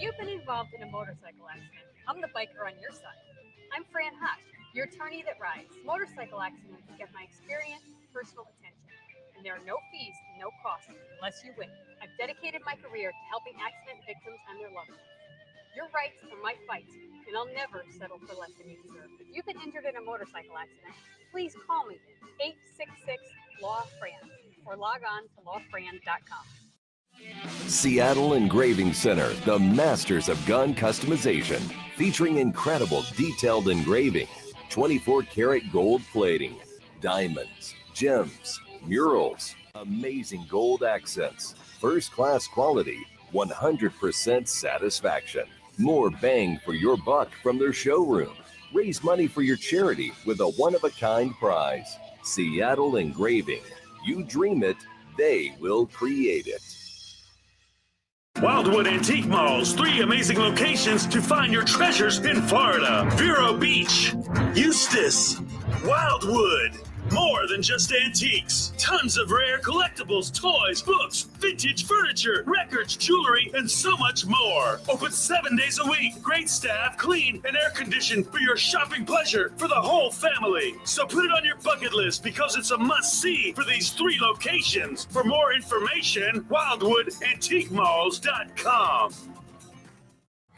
You've been involved in a motorcycle accident. I'm the biker on your side. I'm Fran Hush, your attorney that rides. Motorcycle accidents get my experience, personal attention. And there are no fees, no costs, unless you win. I've dedicated my career to helping accident victims and their loved ones. Your rights are my fight, and I'll never settle for less than you deserve. If you've been injured in a motorcycle accident, please call me at 866-LAW-FRAN or log on to lawfran.com. Seattle Engraving Center, the masters of gun customization, featuring incredible detailed engraving, 24-karat gold plating, diamonds, gems, murals, amazing gold accents, first-class quality, 100% satisfaction. More bang for your buck from their showroom. Raise money for your charity with a one-of-a-kind prize. Seattle Engraving. You dream it, they will create it. Wildwood Antique Malls, 3 amazing locations to find your treasures in Florida. Vero Beach, Eustis, Wildwood, More than just antiques. Tons of rare collectibles, toys, books, vintage furniture, records, jewelry, and so much more. Open 7 days a week. Great staff, clean, and air conditioned for your shopping pleasure for the whole family. So put it on your bucket list because it's a must-see for these 3 locations. For more information, wildwoodantiquemalls.com.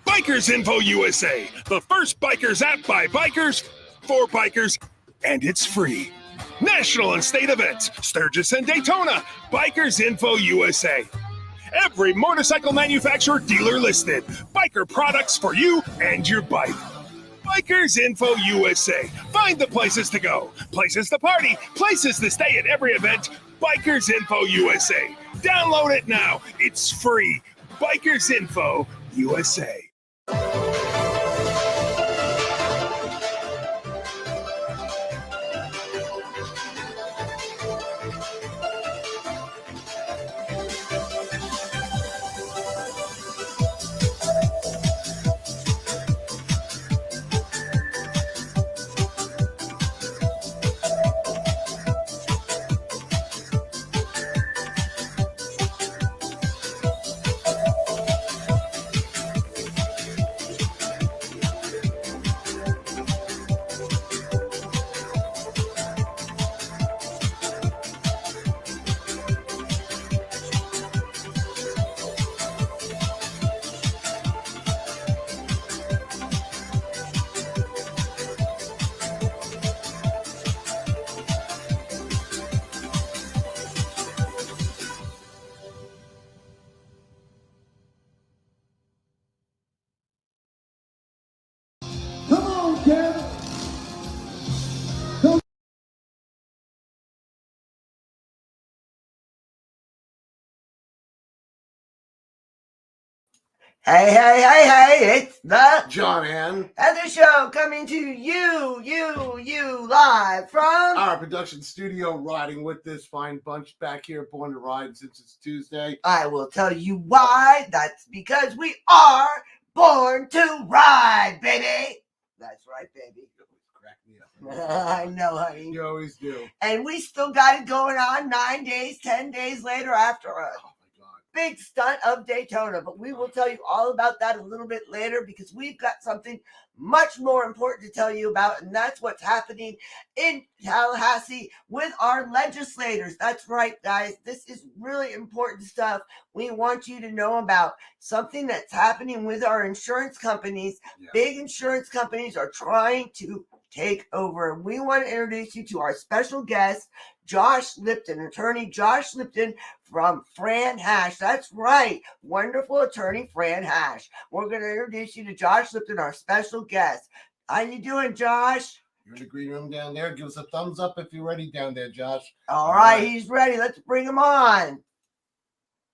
Bikers Info USA, the first bikers app by bikers, for bikers, and it's free. National and state events, Sturgis and Daytona, Bikers Info USA. Every motorcycle manufacturer dealer listed. Biker products for you and your bike. Bikers Info USA. Find the places to go, places to party, places to stay at every event. Bikers Info USA. Download it now. It's free. Bikers Info USA. Hey, it's the John Ann, Heather Show coming to you live from our production studio, riding with this fine bunch back here, born to ride since it's Tuesday. I will tell you why. That's because we are born to ride, baby. That's right, baby. You always crack me up. I know, honey. You always do. And we still got it going on 9 days, 10 days later after a Oh my God. big stunt of Daytona. But we will tell you all about that a little bit later because we've got something much more important to tell you about, and that's what's happening in Tallahassee with our legislators. That's right, guys. This is really important stuff we want you to know about. Something that's happening with our insurance companies. Yeah. Big insurance companies are trying to take over. We want to introduce you to our special guest, Josh Lipton, attorney Josh Lipton from Fran Hash. That's right, wonderful attorney Fran Hash. We're going to introduce you to Josh Lipton, our special guest. How you doing, Josh? You're in the green room down there. Give us a thumbs up if you're ready down there, Josh. All right, he's ready. Let's bring him on.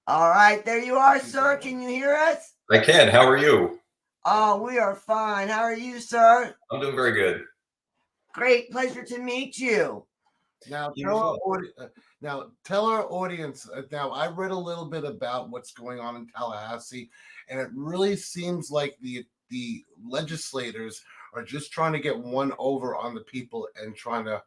All right, there you are, sir. Can you hear us? I can. How are you? Oh, we are fine. How are you, sir? I'm doing very good. Great. Pleasure to meet you. Now, You tell our audience. Now, I read a little bit about what's going on in Tallahassee, and it really seems like the legislators are just trying to get one over on the people and trying to,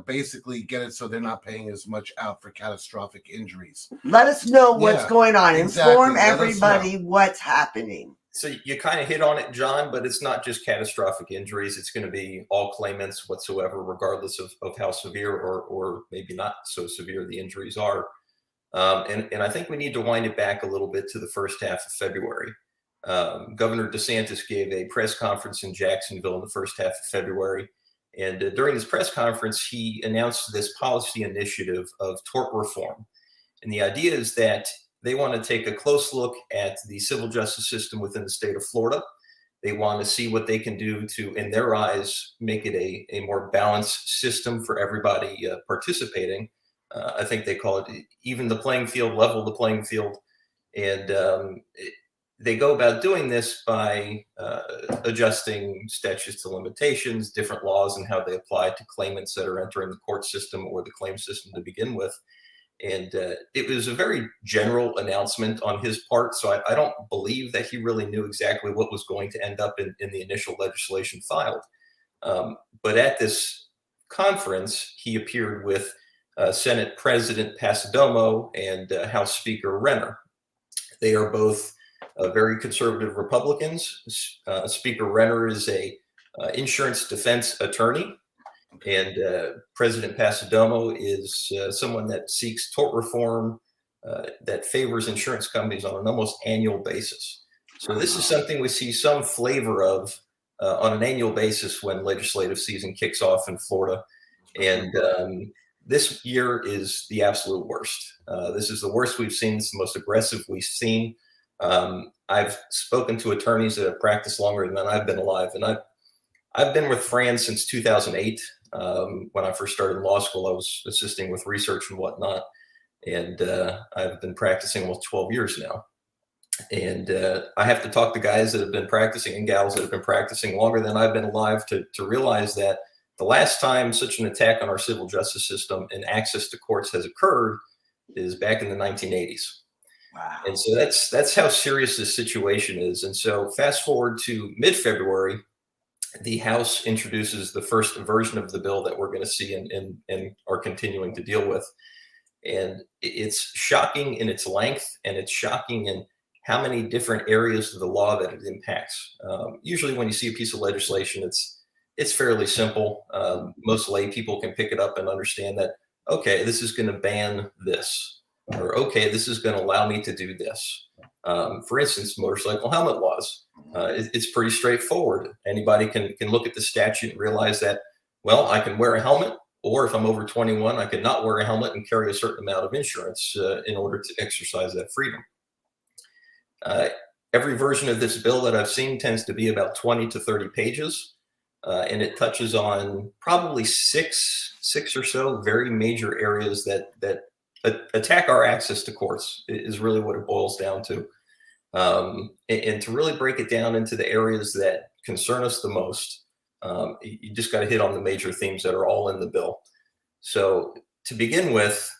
basically get it so they're not paying as much out for catastrophic injuries. Let us know what's going on. Exactly. Inform Let us everybody what's happening. So you kind of hit on it, John, but it's not just catastrophic injuries. It's going to be all claimants whatsoever, regardless of how severe or maybe not so severe the injuries are. And I think we need to wind it back a little bit to the first half of February. Governor DeSantis gave a press conference in Jacksonville in the first half of February. And during this press conference, he announced this policy initiative of tort reform. And the idea is that they want to take a close look at the civil justice system within the state of Florida. They want to see what they can do to, in their eyes, make it a more balanced system for everybody participating. I think they call it even the playing field, level the playing field. And they go about doing this by adjusting statutes to limitations, different laws, and how they apply to claimants that are entering the court system or the claim system to begin with. And it was a very general announcement on his part. So I don't believe that he really knew exactly what was going to end up in the initial legislation filed. But at this conference, he appeared with Senate President Pasadomo and House Speaker Renner. They are both very conservative Republicans. Speaker Renner is a insurance defense attorney, and President Pasadomo is someone that seeks tort reform that favors insurance companies on an almost annual basis. So this is something we see some flavor of on an annual basis when legislative season kicks off in Florida. And this year is the absolute worst. This is the worst we've seen. It's the most aggressive we've seen. I've spoken to attorneys that have practiced longer than I've been alive. And I've been with Fran since 2008. When I first started in law school, I was assisting with research and whatnot. And I've been practicing almost 12 years now. And I have to talk to guys that have been practicing and gals that have been practicing longer than I've been alive to realize that the last time such an attack on our civil justice system and access to courts has occurred is back in the 1980s. Wow. And so that's how serious this situation is. And so fast forward to mid-February, the House introduces the first version of the bill that we're going to see and are continuing to deal with. And it's shocking in its length, and it's shocking in how many different areas of the law that it impacts. Usually when you see a piece of legislation, it's fairly simple. Most lay people can pick it up and understand that, okay, this is going to ban this, or okay, this is going to allow me to do this. For instance, motorcycle helmet laws. It's pretty straightforward. Anybody can look at the statute and realize that, well, I can wear a helmet, or if I'm over 21, I can not wear a helmet and carry a certain amount of insurance in order to exercise that freedom. Every version of this bill that I've seen tends to be about 20 to 30 pages, and it touches on probably six or so very major areas that attack our access to courts is really what it boils down to. And to really break it down into the areas that concern us the most, you just got to hit on the major themes that are all in the bill. So to begin with,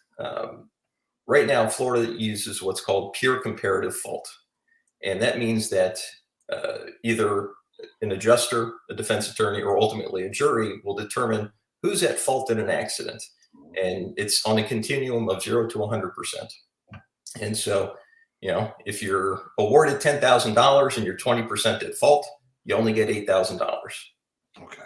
right now, Florida uses what's called pure comparative fault. And that means that either an adjuster, a defense attorney, or ultimately a jury will determine who's at fault in an accident. And it's on a continuum of 0 to 100%. And so, you know, if you're awarded $10,000 and you're 20% at fault, you only get $8,000. Okay.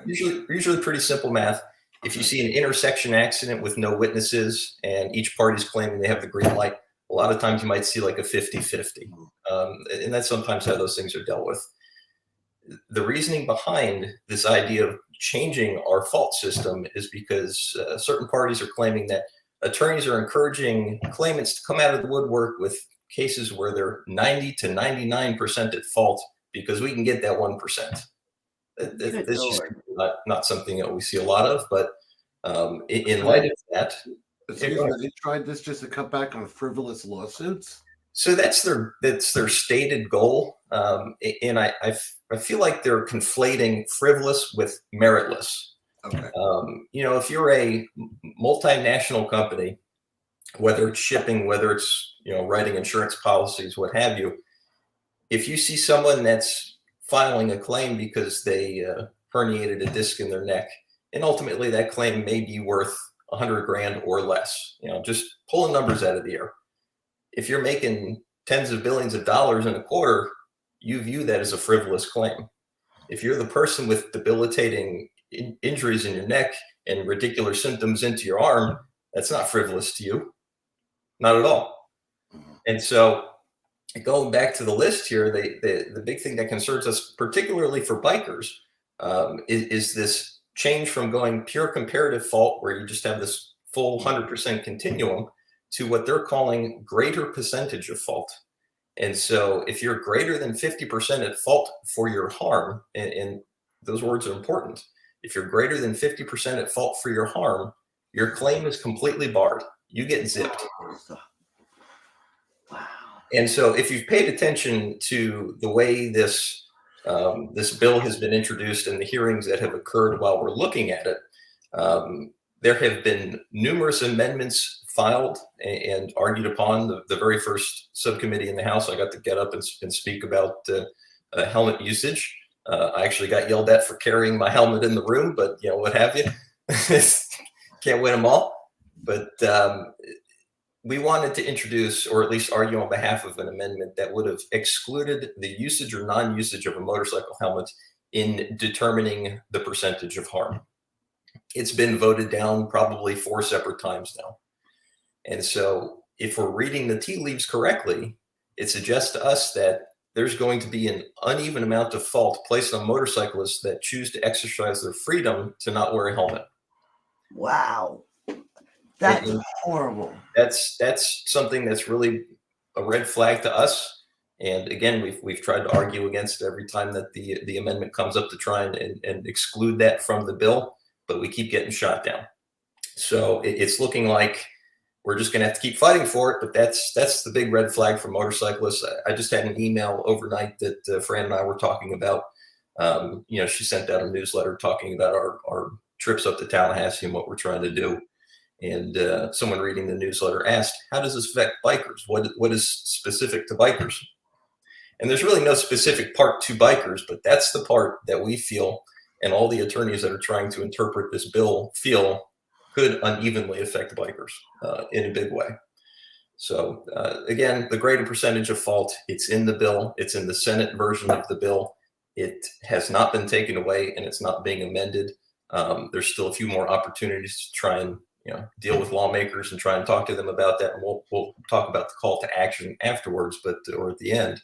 Usually pretty simple math. If you see an intersection accident with no witnesses and each party's claiming they have the green light, a lot of times you might see like a 50-50. And that's sometimes how those things are dealt with. The reasoning behind this idea of changing our fault system is because certain parties are claiming that attorneys are encouraging claimants to come out of the woodwork with cases where they're 90 to 99% at fault because we can get that 1%. This is not something that we see a lot of, but in light of that, they tried this just to cut back on frivolous lawsuits. So that's their stated goal, and I feel like they're conflating frivolous with meritless. Okay. You know, if you're a multinational company, whether it's shipping, whether it's, you know, writing insurance policies, what have you, if you see someone that's filing a claim because they herniated a disc in their neck, and ultimately that claim may be worth $100,000 or less, you know, just pulling numbers out of the air. If you're making tens of billions of dollars in a quarter, you view that as a frivolous claim. If you're the person with debilitating injuries in your neck and ridiculous symptoms into your arm, that's not frivolous to you. Not at all. And so going back to the list here, the big thing that concerns us, particularly for bikers, is this change from going pure comparative fault, where you just have this full 100% continuum, to what they're calling greater percentage of fault. And so if you're greater than 50% at fault for your harm, and those words are important, if you're greater than 50% at fault for your harm, your claim is completely barred. You get zipped. Wow. And so if you've paid attention to the way this bill has been introduced and the hearings that have occurred while we're looking at it, there have been numerous amendments filed and argued upon. The very first subcommittee in the House, I got to get up and speak about helmet usage. I actually got yelled at for carrying my helmet in the room, but you know, what have you. Can't win them all. But we wanted to introduce, or at least argue on behalf of, an amendment that would have excluded the usage or non-usage of a motorcycle helmet in determining the percentage of harm. It's been voted down probably 4 separate times now. And so if we're reading the tea leaves correctly, it suggests to us that there's going to be an uneven amount of fault placed on motorcyclists that choose to exercise their freedom to not wear a helmet. Wow. That's horrible. That's something that's really a red flag to us. And again, we've tried to argue against it every time that the amendment comes up to try and exclude that from the bill, but we keep getting shot down. So it's looking like we're just going to have to keep fighting for it. But that's the big red flag for motorcyclists. I just had an email overnight that Fran and I were talking about. She sent out a newsletter talking about our trips up to Tallahassee and what we're trying to do. And someone reading the newsletter asked, how does this affect bikers? What is specific to bikers? And there's really no specific part to bikers, but that's the part that we feel, and all the attorneys that are trying to interpret this bill feel could unevenly affect bikers in a big way. So again, the greater percentage of fault, it's in the bill. It's in the Senate version of the bill. It has not been taken away, and it's not being amended. There's still a few more opportunities to try and deal with lawmakers and try and talk to them about that. And we'll talk about the call to action afterwards, or at the end.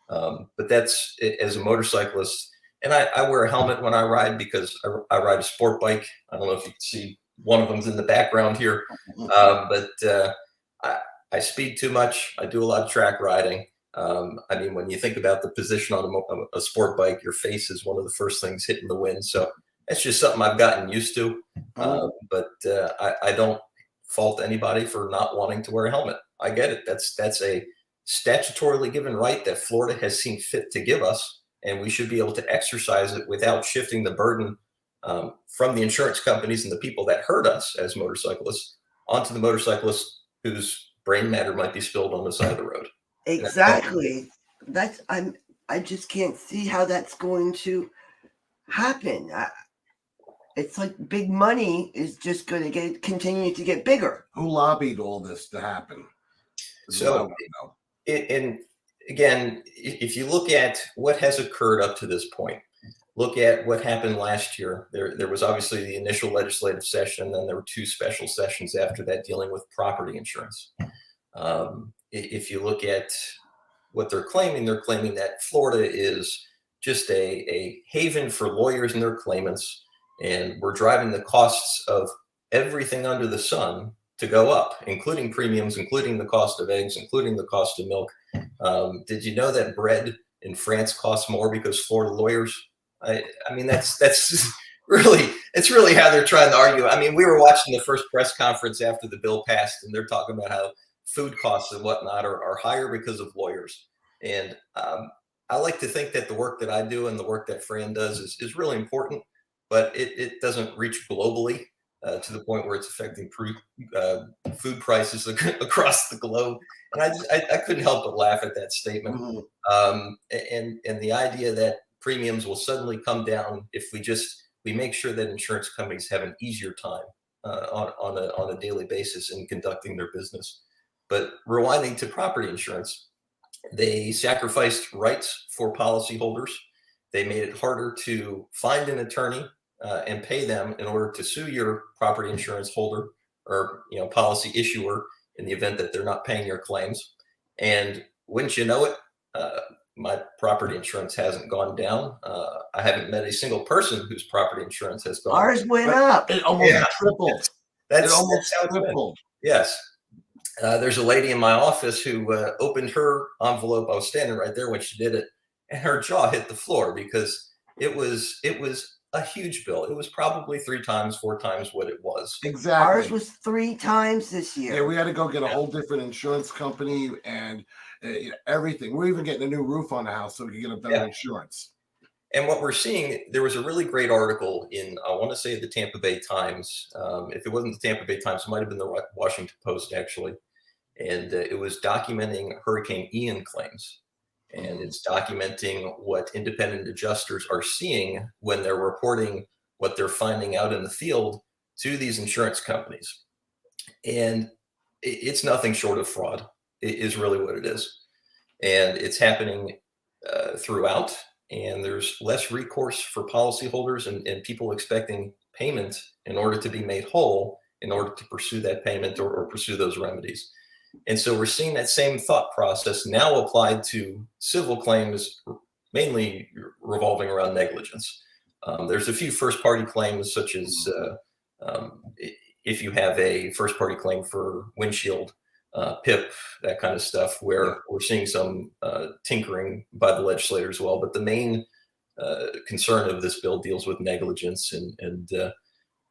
But that's, as a motorcyclist, and I wear a helmet when I ride because I ride a sport bike. I don't know if you can see one of them's in the background here, but I speed too much. I do a lot of track riding. When you think about the position on a sport bike, your face is one of the first things hitting the wind. So that's just something I've gotten used to. But I don't fault anybody for not wanting to wear a helmet. I get it. That's a statutorily given right that Florida has seen fit to give us, and we should be able to exercise it without shifting the burden from the insurance companies and the people that hurt us as motorcyclists onto the motorcyclists whose brain matter might be spilled on the side of the road. Exactly. I just can't see how that's going to happen. It's like big money is just going to continue to get bigger. Who lobbied all this to happen? And again, if you look at what has occurred up to this point, look at what happened last year. There was obviously the initial legislative session, then there were 2 special sessions after that dealing with property insurance. If you look at what they're claiming that Florida is just a haven for lawyers and their claimants, and we're driving the costs of everything under the sun to go up, including premiums, including the cost of eggs, including the cost of milk. Did you know that bread in France costs more because Florida lawyers? That's really how they're trying to argue. We were watching the first press conference after the bill passed, and they're talking about how food costs and whatnot are higher because of lawyers. And I like to think that the work that I do and the work that Fran does is really important, but it doesn't reach globally to the point where it's affecting food prices across the globe. And I couldn't help but laugh at that statement. And the idea that premiums will suddenly come down if we make sure that insurance companies have an easier time on a daily basis in conducting their business. But rewinding to property insurance, they sacrificed rights for policyholders. They made it harder to find an attorney and pay them in order to sue your property insurance holder or policy issuer in the event that they're not paying your claims. And wouldn't you know it, my property insurance hasn't gone down. I haven't met a single person whose property insurance has gone. Ours went up. It almost tripled. That's almost tripled. Yes. There's a lady in my office who opened her envelope. I was standing right there when she did it, and her jaw hit the floor because it was a huge bill. It was probably 3 times, 4 times what it was. Exactly. Ours was 3 times this year. Yeah, we had to go get a whole different insurance company and everything. We're even getting a new roof on the house so we can get a better insurance. And what we're seeing, there was a really great article in, I want to say, the Tampa Bay Times. If it wasn't the Tampa Bay Times, it might have been the Washington Post, actually. And it was documenting Hurricane Ian claims. And it's documenting what independent adjusters are seeing when they're reporting what they're finding out in the field to these insurance companies. And it's nothing short of fraud. It is really what it is. And it's happening throughout. And there's less recourse for policyholders and people expecting payment in order to be made whole, in order to pursue that payment or pursue those remedies. And so we're seeing that same thought process now applied to civil claims, mainly revolving around negligence. There's a few first-party claims, such as if you have a first-party claim for windshield, PIP, that kind of stuff, where we're seeing some tinkering by the legislator as well. But the main concern of this bill deals with negligence and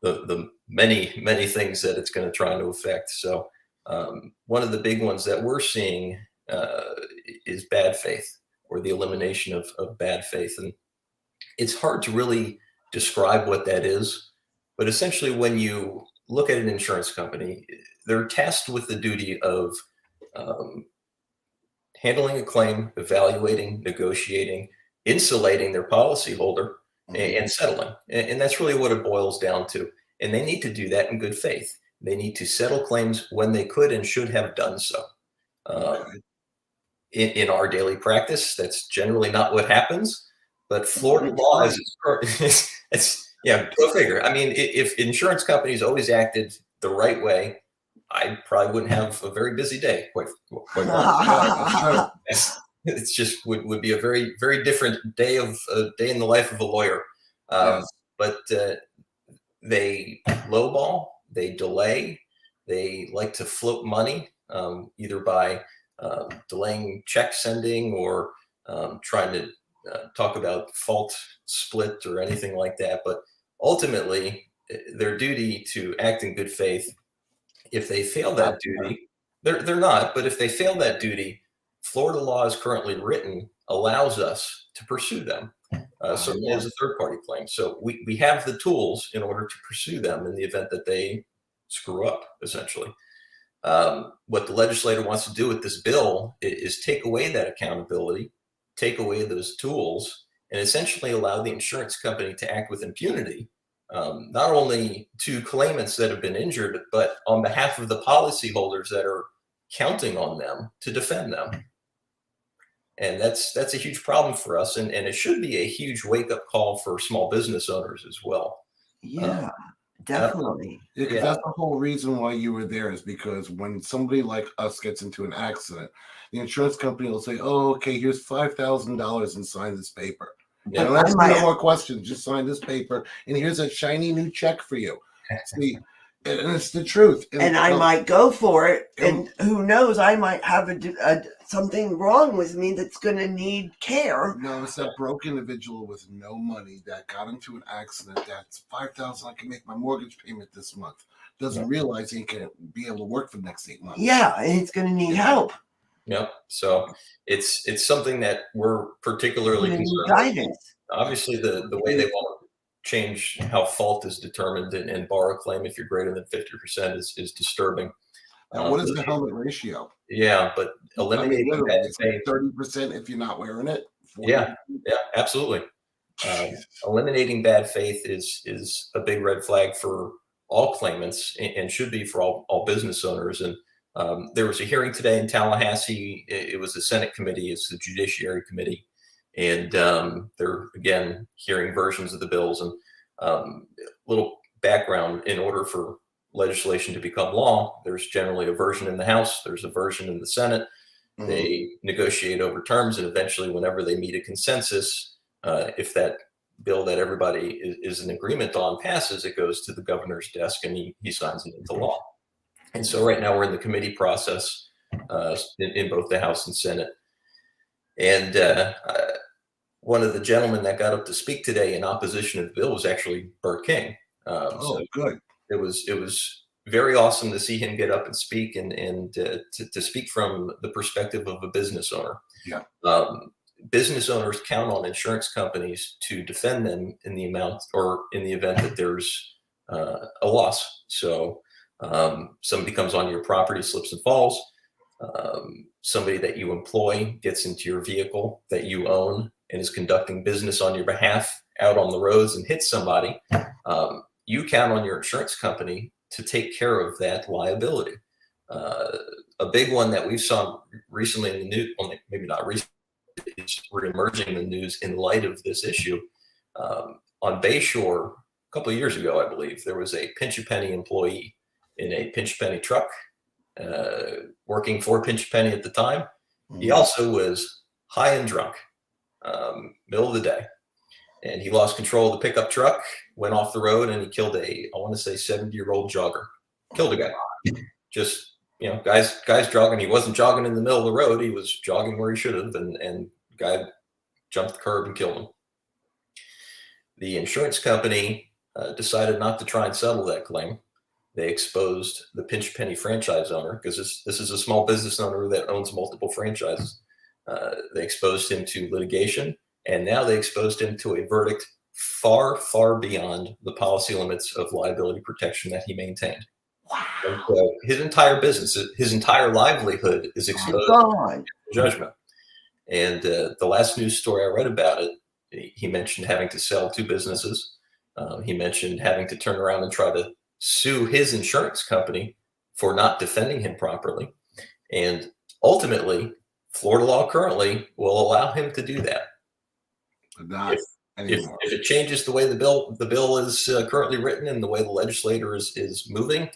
the many things that it's going to try to affect. So one of the big ones that we're seeing is bad faith, or the elimination of bad faith. And it's hard to really describe what that is, but essentially when you look at an insurance company, they're tasked with the duty of handling a claim, evaluating, negotiating, insulating their policyholder, and settling. And that's really what it boils down to. And they need to do that in good faith. They need to settle claims when they could and should have done so. In our daily practice, that's generally not what happens. But Florida law it's go figure. I mean, if insurance companies always acted the right way, I probably wouldn't have a very busy day. Quite it's just would be a very, very different day in the life of a lawyer. But they lowball, they delay, they like to float money, either by delaying check sending or trying to talk about fault split or anything like that. But ultimately, their duty to act in good faith, if they fail that duty, they're not, but if they fail that duty, Florida law as currently written allows us to pursue them, certainly as a third-party claim. So we have the tools in order to pursue them in the event that they screw up, essentially. What the legislator wants to do with this bill is take away that accountability, take away those tools, and essentially allow the insurance company to act with impunity, not only to claimants that have been injured, but on behalf of the policyholders that are counting on them to defend them. And that's a huge problem for us. And it should be a huge wake-up call for small business owners as well. Yeah, definitely. Because that's the whole reason why you were there, is because when somebody like us gets into an accident, the insurance company will say, "Oh, okay, here's $5,000 and sign this paper." Yeah. And that's no more questions. Just sign this paper, and here's a shiny new check for you. See, and it's the truth. And I might go for it, and who knows, I might have something wrong with me that's going to need care. No, it's that broke individual with no money that got into an accident. That's $5,000. I can make my mortgage payment this month. Doesn't realize he can be able to work for the next 8 months. Yeah, and he's going to need help. Yep. So it's something that we're particularly concerned guidance. Obviously, the way they want to change how fault is determined and bar a claim if you're greater than 50% is disturbing. What is the helmet ratio? Yeah, but eliminating that, it's like 30% if you're not wearing it. 40%. Yeah, absolutely. Eliminating bad faith is a big red flag for all claimants and should be for all business owners. And there was a hearing today in Tallahassee. It was the Senate committee. It's the Judiciary Committee. And they're, again, hearing versions of the bills. And little background, in order for legislation to become law, there's generally a version in the House, there's a version in the Senate. Mm-hmm. They negotiate over terms, and eventually, whenever they meet a consensus, if that bill that everybody is in agreement on passes, it goes to the governor's desk and he signs it into law. And so right now we're in the committee process in both the House and Senate. And one of the gentlemen that got up to speak today in opposition to the bill was actually Burt King. So good. It was very awesome to see him get up and speak and to speak from the perspective of a business owner. Yeah. Business owners count on insurance companies to defend them in the event that there's a loss. So somebody comes on your property, slips and falls. Somebody that you employ gets into your vehicle that you own and is conducting business on your behalf out on the roads and hits somebody. you count on your insurance company to take care of that liability. A big one that we saw recently in the news, well, maybe not recently, is reemerging in the news in light of this issue. On Bayshore, a couple of years ago, I believe, there was a Pinch A Penny employee in a Pinch A Penny truck, working for Pinch A Penny at the time. He also was high and drunk, middle of the day. And he lost control of the pickup truck, went off the road, and he killed I want to say 70-year-old jogger. Killed a guy. Just, guys jogging. He wasn't jogging in the middle of the road. He was jogging where he should have, and guy jumped the curb and killed him. The insurance company decided not to try and settle that claim. They exposed the Pinch A Penny franchise owner, because this is a small business owner that owns multiple franchises. They exposed him to litigation, and now they exposed him to a verdict far, far beyond the policy limits of liability protection that he maintained. Wow. And so his entire business, his entire livelihood is exposed to judgment. And the last news story I read about it, he mentioned having to sell 2 businesses. He mentioned having to turn around and try to sue his insurance company for not defending him properly. And ultimately, Florida law currently will allow him to do that. Not anymore. If it changes the way the bill is currently written and the way the legislator is moving,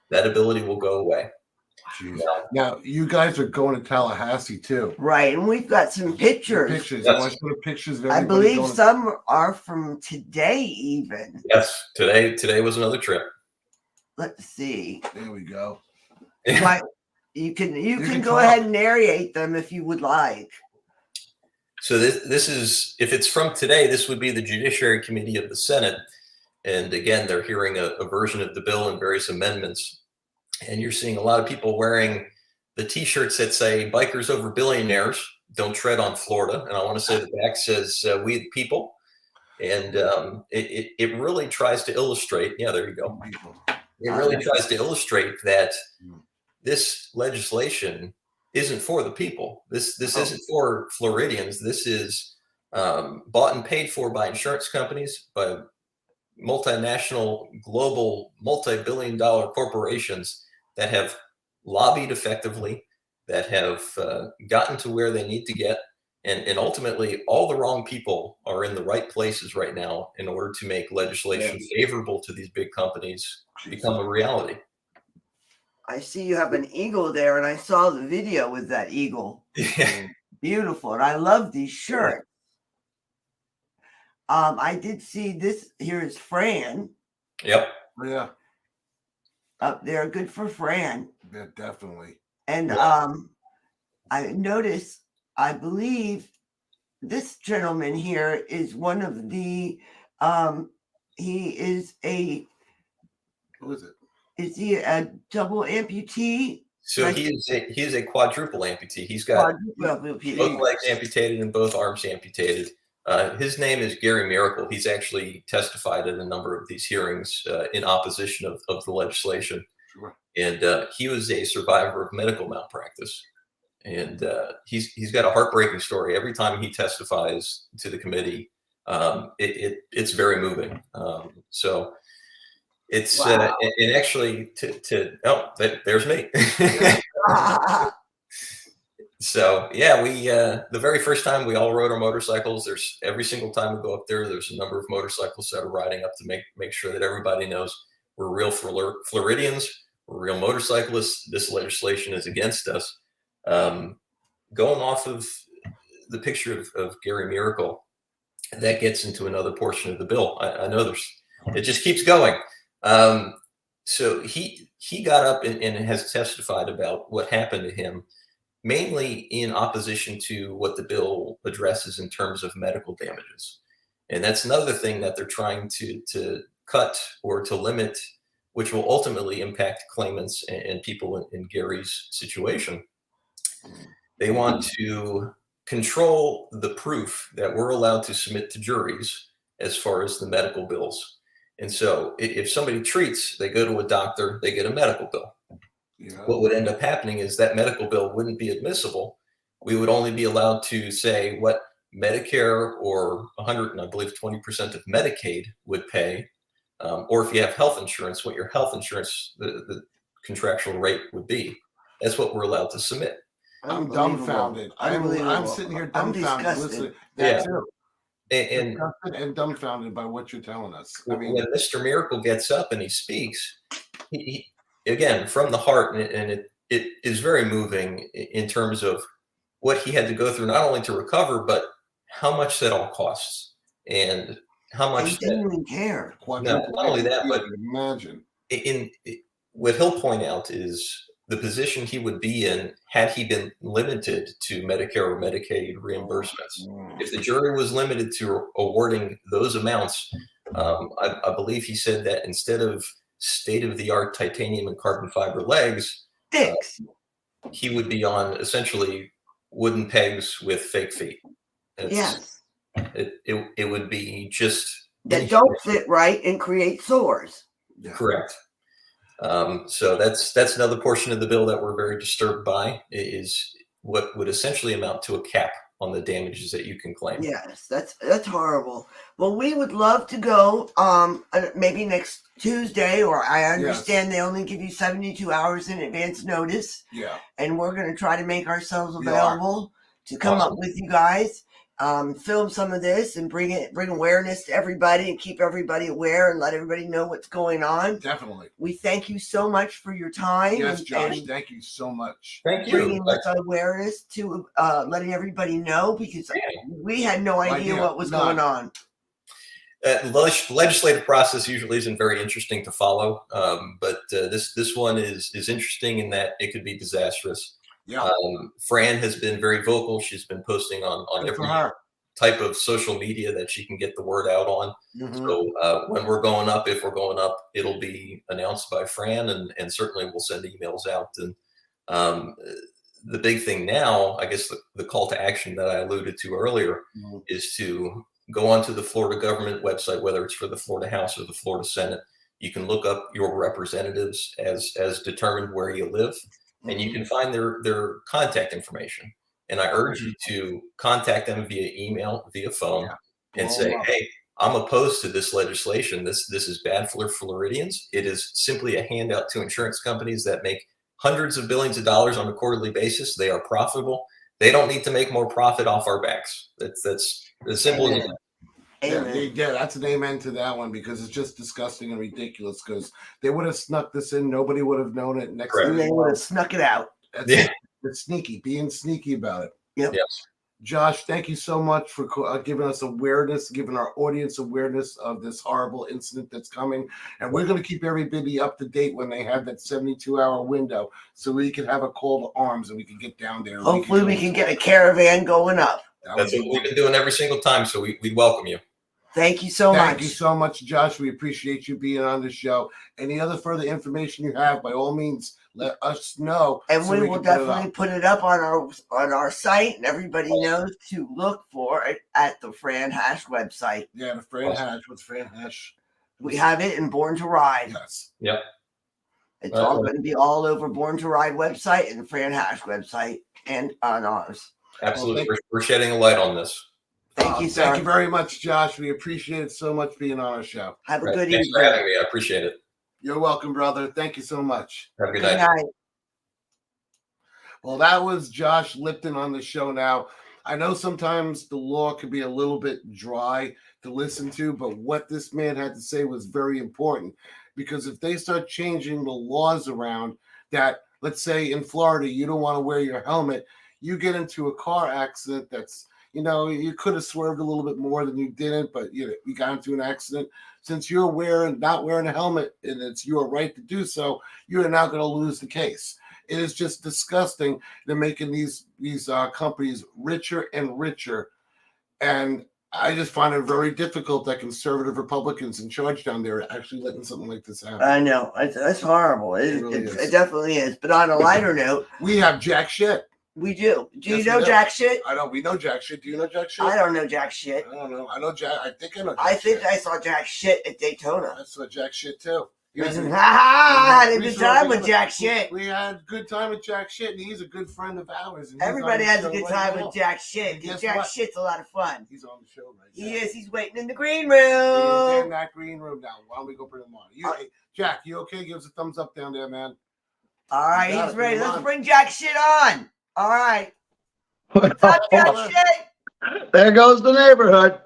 that ability will go away. Now, you guys are going to Tallahassee too. Right, and we've got some pictures. Pictures. Yes. I want to put pictures of I everybody believe going. some are from today even. Yes, today was another trip. Let's see. There we go. Right. You can go talk. ahead and narrate them if you would like. So this is, if it's from today, this would be the Judiciary Committee of the Senate. And again, they're hearing a version of the bill and various amendments. And you're seeing a lot of people wearing the T-shirts that say "Bikers over Billionaires, don't tread on Florida." And I want to say the back says "We the People." And it really tries to illustrate, yeah, there you go. It really tries to illustrate that this legislation isn't for the people. This isn't for Floridians. This is bought and paid for by insurance companies, by multinational, global, multi-billion-dollar corporations that have lobbied effectively, that have gotten to where they need to get. And ultimately, all the wrong people are in the right places right now in order to make legislation favorable to these big companies become a reality. I see you have an eagle there, and I saw the video with that eagle. Beautiful, and I love these shirts. I did see this. Here is Fran. Yep. Yeah, Up there, good for Fran. yeah, definitely. And I noticed, I believe this gentleman here is one of the, he is Who is it? is he a double amputee? So Like- he is a quadruple amputee. He's got Quadruple both amputee. legs amputated and both arms amputated. His name is Gary Miracle. He's actually testified at a number of these hearings in opposition of the legislation. Sure. And he was a survivor of medical malpractice. And he's got a heartbreaking story. Every time he testifies to the committee, it's very moving. So it's Wow. and actually there's me. So yeah, we the very first time we all rode our motorcycles. There's every single time we go up there, there's a number of motorcycles that are riding up to make sure that everybody knows we're real Floridians, we're real motorcyclists. This legislation is against us. Going off of the picture of Gary Miracle, that gets into another portion of the bill. I know it just keeps going. So he got up and has testified about what happened to him, mainly in opposition to what the bill addresses in terms of medical damages. And that's another thing that they're trying to cut or to limit, which will ultimately impact claimants and people in Gary's situation. They want to control the proof that we're allowed to submit to juries as far as the medical bills. And so if somebody treats, they go to a doctor, they get a medical bill. Yeah. What would end up happening is that medical bill wouldn't be admissible. We would only be allowed to say what Medicare or 100, and I believe 20% of Medicaid would pay or if you have health insurance, what your health insurance, the contractual rate would be. That's what we're allowed to submit. I'm Unbelievable. dumbfounded. I'm Unbelievable. sitting here I'm dumbfounded. disgusted. Listen, Yeah. that too. And Disgusted and dumbfounded by what you're telling us. I mean, when Mr. Miracle gets up and he speaks, he again, from the heart, and it is very moving in terms of what he had to go through, not only to recover, but how much that all costs and how He much didn't even care. not only that, but imagine. What he'll point out is the position he would be in had he been limited to Medicare or Medicaid reimbursements. If the jury was limited to awarding those amounts, I believe he said that instead of state-of-the-art titanium and carbon fiber legs, Dicks. he would be on essentially wooden pegs with fake feet. Yes. It would be just That don't fit right and create sores. correct. So that's another portion of the bill that we're very disturbed by, is what would essentially amount to a cap on the damages that you can claim. Yes, that's horrible. Well, we would love to go maybe next Tuesday, or I understand they only give you 72 hours in advance notice. Yeah. And we're going to try to make ourselves We are. available to come up with you guys, film some of this and bring awareness to everybody and keep everybody aware and let everybody know what's going on. Definitely. We thank you so much for your time. Yes, Josh. and Thank you so much. Thank you. bringing this awareness to letting everybody know, because we had no idea what was None. going on. Legislative process usually isn't very interesting to follow, but this one is interesting in that it could be disastrous. Yeah. Fran has been very vocal. She's been posting on Good for every her. type of social media that she can get the word out on. Mhm. So when we're going up, if we're going up, it'll be announced by Fran, and certainly we'll send emails out. And the big thing now, I guess the call to action that I alluded to earlier Mhm. is to go onto the Florida government website, whether it's for the Florida House or the Florida Senate. You can look up your representatives as determined where you live, and you can find their contact information. And I urge you to contact them via email, via phone, and say, hey, I'm opposed to this legislation. This is bad for Floridians. It is simply a handout to insurance companies that make hundreds of billions of dollars on a quarterly basis. They are profitable. They don't need to make more profit off our backs. That's as simple as that. Yeah, that's an amen to that one, because it's just disgusting and ridiculous, because they would have snuck this in. Nobody would have known it. Next Correct. thing They would have snuck it out. It's sneaky, being sneaky about it. Yep. Yes. Josh, thank you so much for giving us awareness, giving our audience awareness of this horrible incident that's coming. And we're going to keep everybody up to date when they have that 72-hour window, so we can have a call to arms and we can get down there. Hopefully we can get a caravan going up. That's what we've been doing every single time. So we welcome you. Thank you so Thank much. you so much, Josh. We appreciate you being on the show. Any other further information you have, by all means, let us know. And so we can will put it up. definitely put it up on our site, and everybody knows to look for it at the Fran Hash website. Yeah, the Fran Hash. What's Fran Hash? We have it in Born to Ride. Yes. Yep. It's all going to be all over Born to Ride website and the Fran Hash website and on ours. Absolutely. We're shedding a light on this. Thank you, sir. Thank you very much, Josh. We appreciate it so much being on our show. Have a Right. good Thanks evening. for having me. I appreciate it. You're welcome, brother. Thank you so much. Have a good Good night. night. Well, that was Josh Lipton on the show now. I know sometimes the law can be a little bit dry to listen to, but what this man had to say was very important, because if they start changing the laws around that, let's say in Florida, you don't want to wear your helmet, you get into a car accident that's, you could have swerved a little bit more than you didn't, but you got into an accident. Since you're not wearing a helmet and it's your right to do so, you are now going to lose the case. It is just disgusting. They're making these companies richer and richer, and I just find it very difficult that conservative Republicans in charge down there are actually letting something like this happen. I know. It's horrible. It really is. It definitely is. But on a lighter note, We have jack shit. we do. Do Yes, you know we do. jack shit? I know. We know jack shit. Do you know jack shit? I don't know jack shit. I don't know. I know jack. I think I know. Jack I think shit. I saw jack shit at Daytona. I saw jack shit too. Yes, Ha we- ha! Had a we good sure time did. with Jack Shit. We had a good time with Jack Shit, and he's a good friend of ours. And he's on Everybody the has a show good right time now. with Jack Shit. And 'Cause guess Jack what? Shit's a lot of fun. He's on the show right now. He is. He's waiting in the green He's in room. that green room now. Why don't we go bring him on? Hey, Jack, you okay? Give us a thumbs up down there, man. All right, You got he's it. ready. Come Let's on. bring Jack Shit on. All right. What's up, Jack Shit? There goes the neighborhood.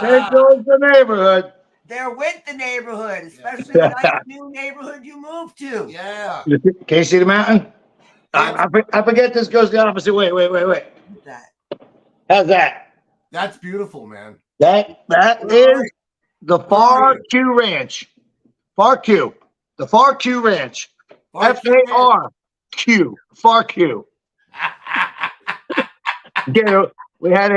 There Ah, goes the neighborhood. They're with the neighborhood, especially the nice new neighborhood you moved to. yeah. Can you see the mountain? I forget this goes the opposite way. Wait. Look at that. How's that? That's beautiful, man. That is the Far Q Ranch. Far Q. The Far Q Ranch. FARQ. Far Q. We had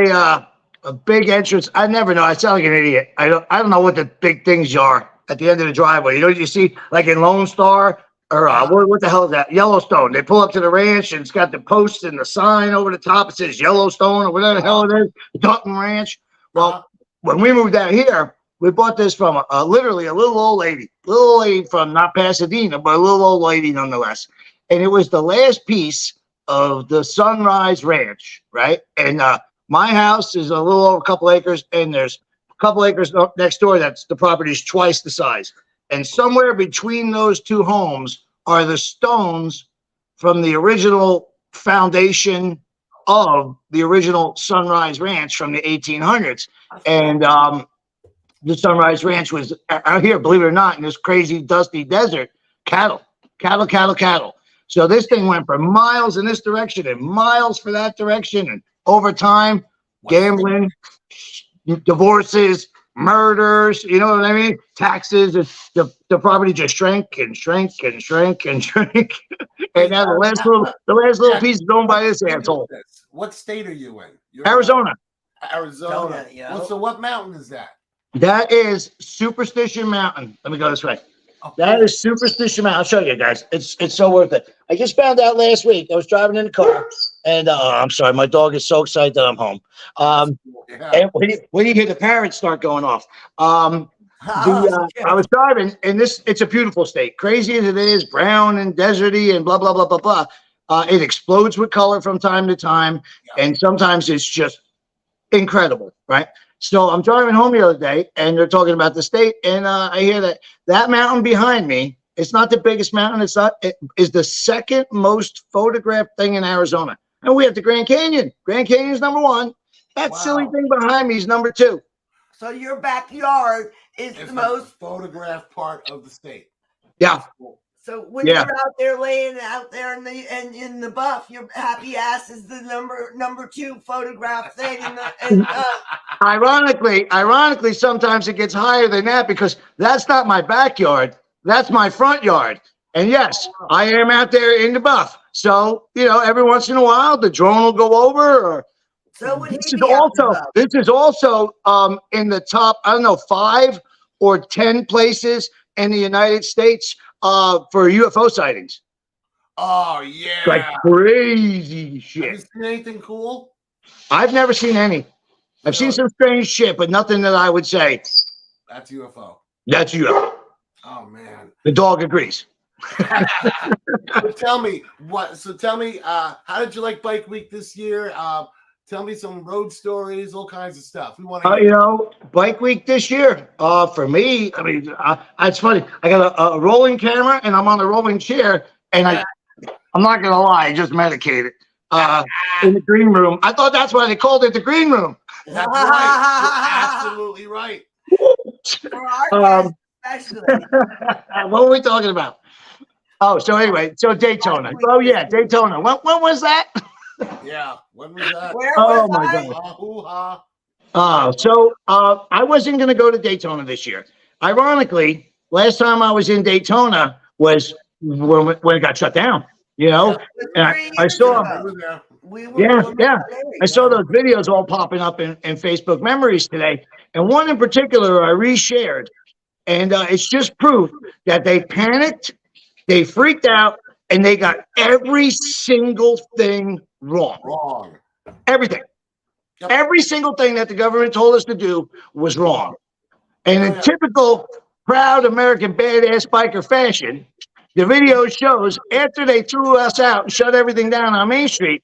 a big entrance. I never know. I sound like an idiot. I don't know what the big things are at the end of the driveway. You know what you see, like in Lone Star or what the hell is that? Yellowstone. They pull up to the ranch and it's got the post and the sign over the top. It says Yellowstone or whatever the hell it is. Dutton Ranch. Well, when we moved out here, we bought this from literally a little old lady from not Pasadena, but a little old lady nonetheless. And it was the last piece of the Sunrise Ranch, right? And my house is a little over a couple acres, and there's a couple acres next door. That's the property's twice the size. And somewhere between those two homes are the stones from the original foundation of the original Sunrise Ranch from the 1800s. And the Sunrise Ranch was out here, believe it or not, in this crazy dusty desert, cattle. So this thing went for miles in this direction and miles for that direction. And over time, gambling, divorces, murders, you know what I mean? Taxes, the property just shrank and shrank and shrank and shrank. And now the last little piece is owned by this asshole. What state are you in? You're Arizona. Arizona. Yeah. Well, so what mountain is that? That is Superstition Mountain. Let me go this way. That is Superstition Mountain. I'll show you guys. It's so worth it. I just found out last week. I was driving in the car, and I'm sorry, my dog is so excited that I'm home. Yeah. And when you hear the parrots start going off, I was driving, and it's a beautiful state. Crazy as it is, brown and deserty and blah blah blah blah blah. It explodes with color from time to time, and sometimes it's just incredible, right? So I'm driving home the other day, and they're talking about the state, and I hear that mountain behind me. It's not the biggest mountain. It is the second most photographed thing in Arizona, and we have the Grand Canyon. Grand Canyon's number one. That silly thing behind me is number two. So your backyard is It's the most. photographed part of the state. Yeah. So when Yeah. you're out there laying out there in the buff, your happy ass is the number two photograph thing. Ironically, sometimes it gets higher than that because that's not my backyard. That's my front yard. And yes, I am out there in the buff. So, every once in a while, the drone will go over. Or So would this he is be out in the also buff? this is also in the top, I don't know, 5 or 10 places in the United States for UFO sightings. Oh yeah. Like crazy Have you shit. seen anything cool? I've never seen any. I've seen some strange shit, but nothing that I would say That's UFO. that's UFO. Oh man. The dog agrees. So tell me how did you like Bike Week this year? Tell me some road stories, all kinds of stuff. We want to Bike Week this year, for me, I mean, it's funny. I got a rolling camera and I'm on a rolling chair, and I'm not gonna lie, I just medicated in the green room. I thought that's why they called it the green room. That's right. You're absolutely right. For our guys especially. What were we talking about? Oh, so anyway, Daytona. Oh yeah, Daytona. When was that? Yeah. When was that? Where Oh was my I? God. Hoo-ha. I wasn't going to go to Daytona this year. Ironically, last time I was in Daytona was when it got shut down, and I saw, I was there. We were yeah. there. I saw those videos all popping up in Facebook memories today. And one in particular I reshared. And it's just proof that they panicked, they freaked out, and they got every single thing wrong. Wrong. Everything. Yep. Every single thing that the government told us to do was wrong. And in Yeah. typical proud American badass biker fashion, the video shows after they threw us out and shut everything down on Main Street,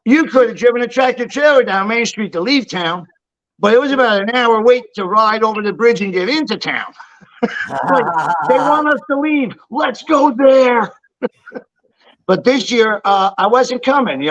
you could have driven a tractor trailer down Main Street to leave town, but it was about an hour wait to ride over the bridge and get into town. Like, they want us to leave. Let's go there. But this year, I wasn't coming.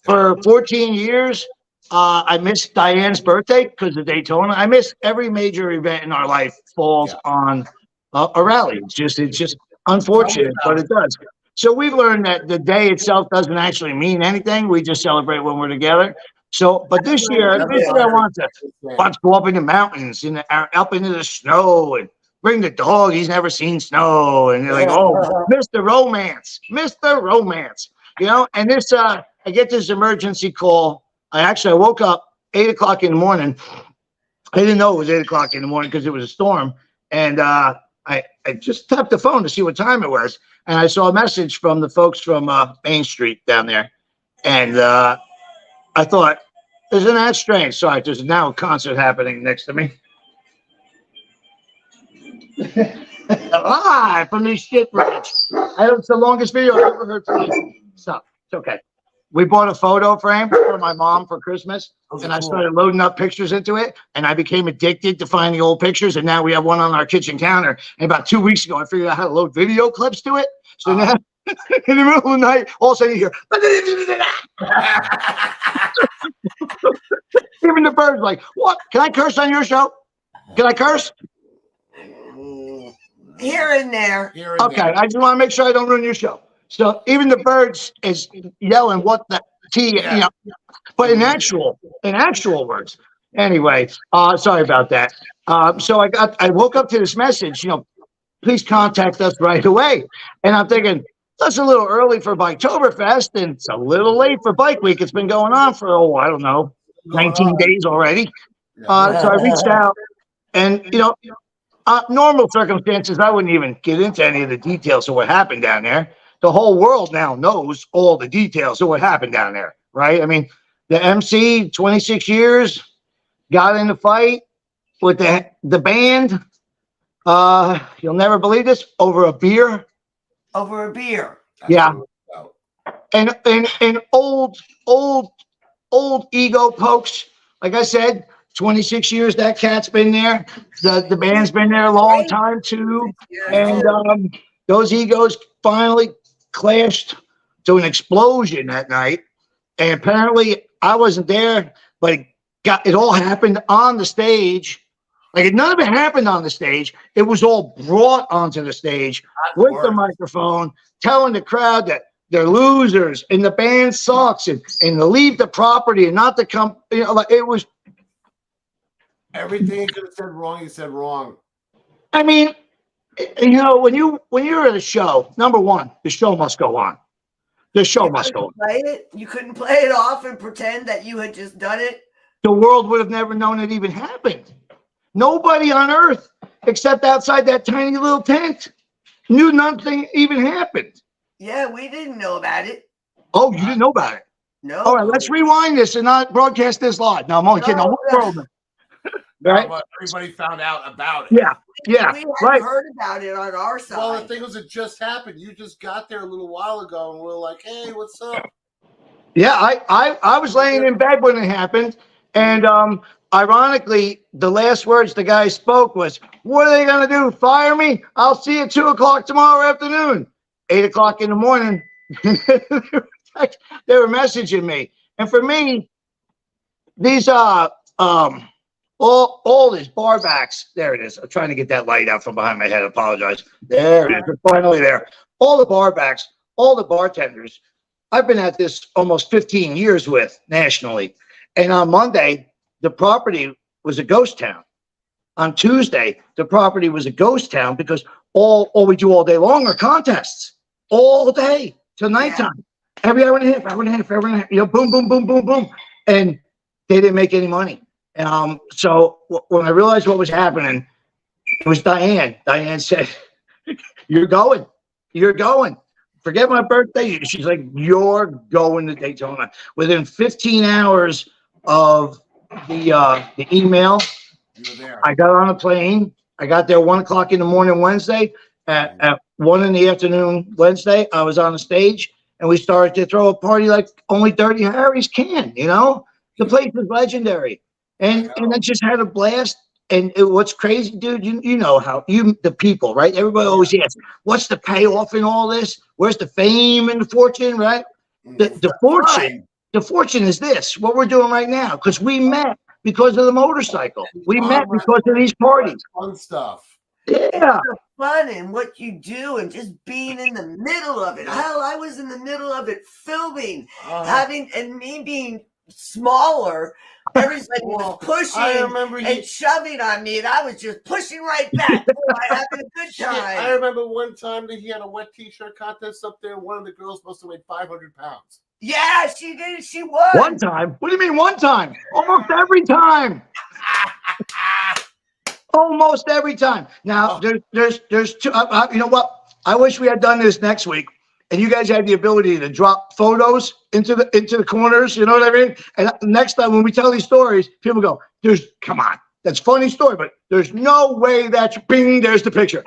For 14 years, I missed Diane's birthday because of Daytona. I miss every major event in our life falls on a rally. It's just unfortunate, but it does. So we've learned that the day itself doesn't actually mean anything. We just celebrate when we're together. So, but this year I want to go up in the mountains, up into the snow, and bring the dog. He's never seen snow, and they're like, "Oh, Mr. Romance, Mr. Romance," And this, I get this emergency call. I woke up 8 o'clock in the morning. I didn't know it was 8 o'clock in the morning because it was a storm, and I just tapped the phone to see what time it was, and I saw a message from the folks from Main Street down there, and I thought, isn't that strange? Sorry, there's now a concert happening next to me. Live from these shit bridge. It's the longest video I've ever heard from you. So, it's okay. We bought a photo frame for my mom for Christmas, and I started loading up pictures into it, and I became addicted to finding old pictures, and now we have one on our kitchen counter. And about 2 weeks ago, I figured out how to load video clips to it. So now, in the middle of the night, all of a sudden you hear, even the birds like, what? Can I curse on your show? Can I curse? Here and there. Okay, I just want to make sure I don't ruin your show. So even the birds is yelling, what the T, but in actual words. Anyway, sorry about that. So I woke up to this message, please contact us right away. And I'm thinking, that's a little early for Biketoberfest, and it's a little late for Bike Week. It's been going on for, I don't know, 19 days already. So I reached out, and, normal circumstances, I wouldn't even get into any of the details of what happened down there. The whole world now knows all the details of what happened down there, right? I mean, the MC, 26 years, got in a fight with the band. You'll never believe this, over a beer. Over a beer. Yeah. And old ego pokes. Like I said, 26 years that cat's been there. The band's been there a long time too. And those egos finally clashed to an explosion that night. And apparently I wasn't there, but it all happened on the stage. Like, none of it happened on the stage. It was all brought onto the stage with the microphone, telling the crowd that they're losers and the band sucks and to leave the property and not to come. It was everything he could have said wrong. He said wrong. I mean, when you're at a show, number one, the show must go on. The show must go on. You couldn't play it off and pretend that you had just done it. The world would have never known it even happened. Nobody on earth, except outside that tiny little tent, knew nothing even happened. Yeah, we didn't know about it. Oh, you didn't know about it? No. All right, let's rewind this and not broadcast this live. No, I'm only kidding. The whole world. Right? But everybody found out about it. Yeah, we hadn't heard about it on our side. Well, the thing was, it just happened. You just got there a little while ago, and we're like, "Hey, what's up?" Yeah, I was laying in bed when it happened, and ironically, the last words the guy spoke was, "What are they gonna do? Fire me? I'll see you at 2 o'clock tomorrow afternoon." 8 o'clock in the morning, they were messaging me, and for me, these all these bar backs. There it is. I'm trying to get that light out from behind my head. I apologize. There it is. It's finally there. All the bar backs, all the bartenders. I've been at this almost 15 years with nationally. And on Monday, the property was a ghost town. On Tuesday, the property was a ghost town because all we do all day long are contests. All day till nighttime. Every hour and a half, boom, boom, boom, boom, boom. And they didn't make any money. So when I realized what was happening, it was Diane. Diane said, you're going. Forget my birthday. She's like, you're going to Daytona. Within 15 hours of the email, I got on a plane I got there 1 o'clock in the morning Wednesday. At 1 in the afternoon Wednesday, I was on the stage, and we started to throw a party like only Dirty Harry's can. You know, the place is legendary, and I just had a blast. And what's crazy, dude, you know how the people, right? Everybody always asks, what's the payoff in all this? Where's the fame and the fortune, right? The fortune is this, what we're doing right now, because we met because of the motorcycle. We met because of these parties. Fun stuff. Yeah. Fun and what you do and just being in the middle of it. Hell, I was in the middle of it filming, me being smaller. Everybody was pushing and shoving on me, and I was just pushing right back. Having a good time. I remember one time that he had a wet t-shirt contest up there. One of the girls must have weighed 500 pounds. Yeah, she did. She was. One time? What do you mean one time? Almost every time. Almost every time. Now, there's two. You know what? I wish we had done this next week, and you guys had the ability to drop photos into the corners. You know what I mean? And next time when we tell these stories, people go, come on, that's a funny story, but there's no way that's bing. There's the picture.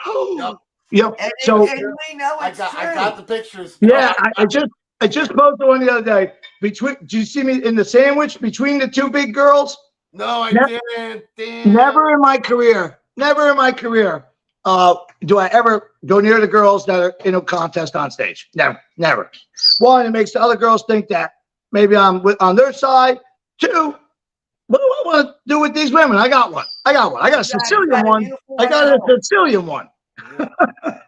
Yep. And So we know it's true. I got the pictures. yeah, I just posted one the other day. Did you see me in the sandwich between the two big girls? No, I didn't. Damn. Never in my career do I ever go near the girls that are in a contest on stage. Never. One, it makes the other girls think that maybe I'm on their side. Two, what do I want to do with these women? I got one. I got a Sicilian one. I got a Sicilian one.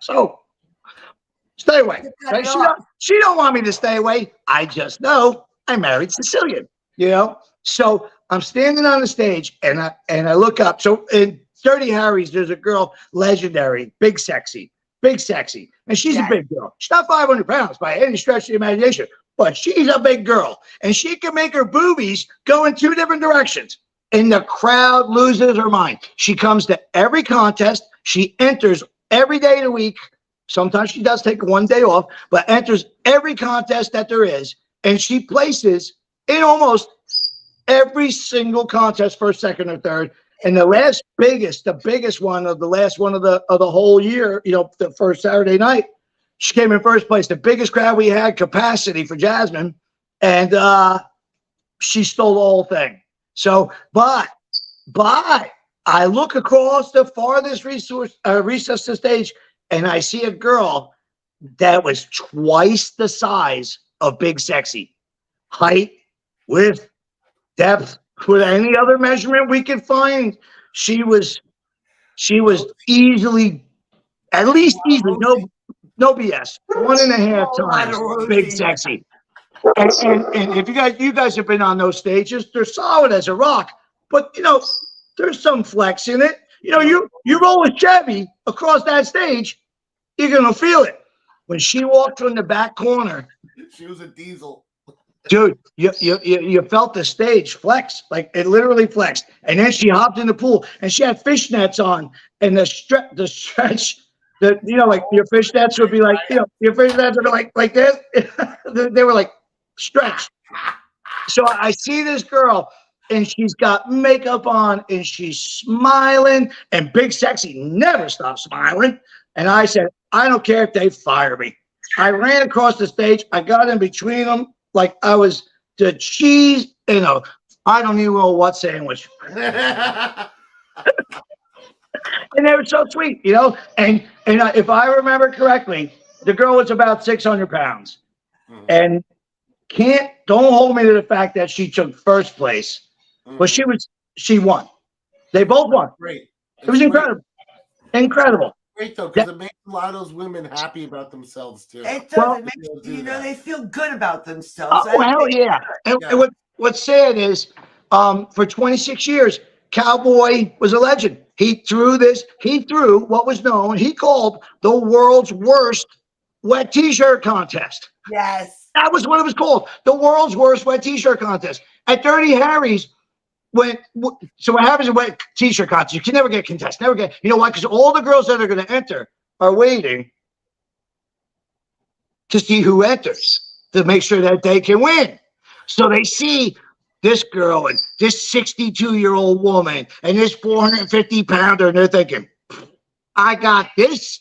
So stay away. Right? She don't want me to stay away. I just know I married Sicilian. You know. So I'm standing on the stage and I look up. So in Dirty Harry's, there's a girl, legendary, big sexy, and she's a big girl. She's not 500 pounds by any stretch of the imagination, but she's a big girl, and she can make her boobies go in two different directions, and the crowd loses her mind. She comes to every contest. She enters every day of the week. Sometimes she does take one day off, but enters every contest that there is, and she places in almost every single contest, first, second, or third. And the biggest one of the last one of the whole year, you know, the first Saturday night, she came in first place. The biggest crowd we had, capacity for Jasmine, and she stole the whole thing. So, but I look across the farthest recess to the stage, and I see a girl that was twice the size of Big Sexy, height, width, depth. With any other measurement we could find, she was easily, at least easily, no BS, 1.5 times Big Sexy. And if you guys have been on those stages, they're solid as a rock, but you know, there's some flex in it. You know, you roll a Chevy across that stage, you're gonna feel it. When she walked from the back corner, she was a diesel. Dude, you felt the stage flex, like it literally flexed. And then she hopped in the pool, and she had fishnets on, and the stretch, you know, like your fishnets would be like, you know, your fishnets would be like this. They were like stretched. So I see this girl, and she's got makeup on, and she's smiling, and Big Sexy never stops smiling. And I said, I don't care if they fire me. I ran across the stage. I got in between them. Like I was the cheese, you know, I don't even know what sandwich. And they were so sweet, you know. And if I remember correctly, the girl was about 600 pounds. And don't hold me to the fact that she took first place, but she won. They both won. Great. It was incredible. Incredible. Great though, because it makes a lot of those women happy about themselves too. It does. It makes they feel good about themselves. Oh hell yeah! And what's sad is, for 26 years, Cowboy was a legend. He threw what was known. He called the world's worst wet T-shirt contest. Yes, that was what it was called. The world's worst wet T-shirt contest at Dirty Harry's. So what happens in wet T-shirt contest? You can never get contest. Never get. You know why? Because all the girls that are going to enter are waiting to see who enters to make sure that they can win. So they see this girl and this 62-year-old woman and this 450-pounder, and they're thinking, I got this.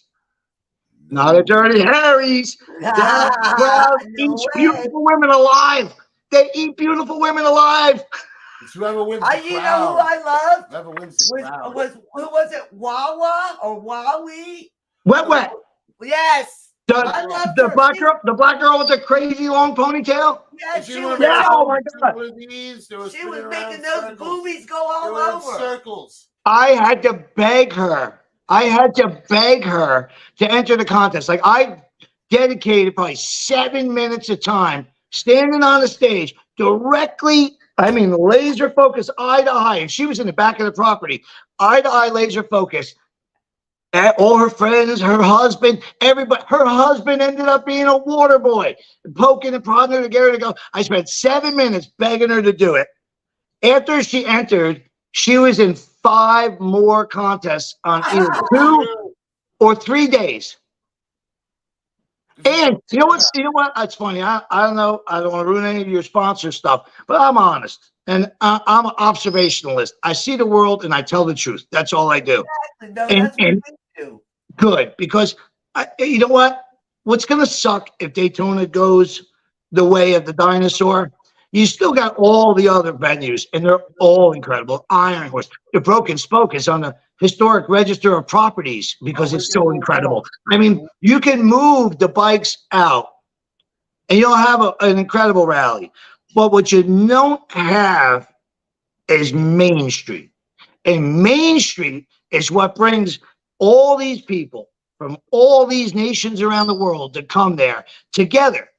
Not a Dirty Harry's. That crowd No eats way. beautiful women alive. They eat beautiful women alive. It's whoever wins the You know crowd. who I loved? Whoever wins the crowd. Who was it? Wawa or Wowie? Wet. Yes. I love The her. black girl with the crazy long ponytail. Yes, If she you was, were Yeah, oh my God. one of these, they were she was spinning making around those circles. boobies go They all were in over. circles. I had to beg her. To enter the contest. Like I dedicated probably 7 minutes of time standing on the stage directly. I mean, laser focus, eye to eye. And she was in the back of the property, eye to eye, laser focus. And all her friends, her husband, everybody. Her husband ended up being a water boy, poking and prodding her to get her to go. I spent 7 minutes begging her to do it. After she entered, she was in 5 more contests on either 2 or 3 days. And you know what? It's funny. I don't know. I don't want to ruin any of your sponsor stuff, but I'm honest. And I'm an observationalist. I see the world and I tell the truth. That's all I do. No, that's what we do. Good, because you know what? What's going to suck if Daytona goes the way of the dinosaur? You still got all the other venues, and they're all incredible. Iron Horse, the Broken Spoke is on the historic register of properties because it's so incredible. I mean, you can move the bikes out, and you'll have an incredible rally. But what you don't have is Main Street. And Main Street is what brings all these people from all these nations around the world to come there together.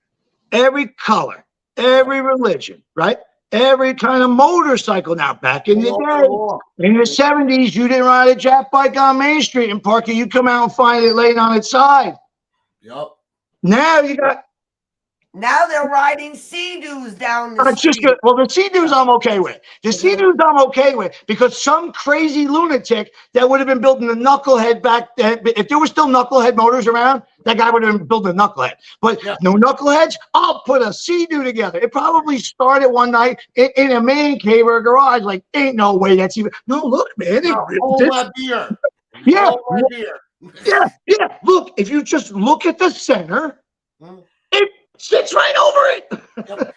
Every color, every religion, right? Every kind of motorcycle. Now, back in the day, in the 70s, you didn't ride a Jap bike on Main Street and park it. You come out and find it laying on its side. Yep. Now you got. Now they're riding Sea-Doos down the It's just street. good. Well, the Sea-Doos I'm okay with. The Sea-Doos I'm okay with because some crazy lunatic that would have been building a knucklehead back then, if there were still knucklehead motors around, that guy would have been building a knucklehead. But no knuckleheads, I'll put a Sea-Doo together. It probably started one night in a man cave or a garage. Like, ain't no way that's even. No, look, man. Hold my beer. Yeah. Hold my beer. Yeah. Look, if you just look at the center, it sits right over it.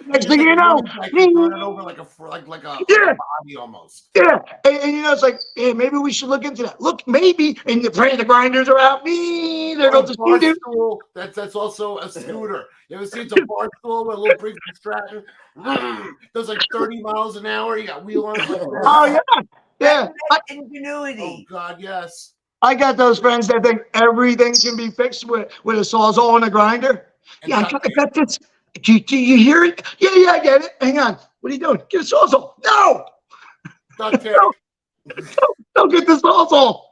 Next thing you know, Turn it over like a body almost. Yeah, and you know, it's like, hey, maybe we should look into that. Look, maybe, and the grinders are out. Me, there goes the Barstool. That's also a scooter. You ever seen the Barstool with a little brake distraction? Does like 30 miles an hour. You got wheel arms like that. Oh yeah. Ingenuity. Oh God, yes. I got those friends that think everything can be fixed with a sawzall and a grinder. Yeah, I got this. Do you hear it? Yeah, I get it. Hang on. What are you doing? Get a sawzall. No. Don't get the sawzall.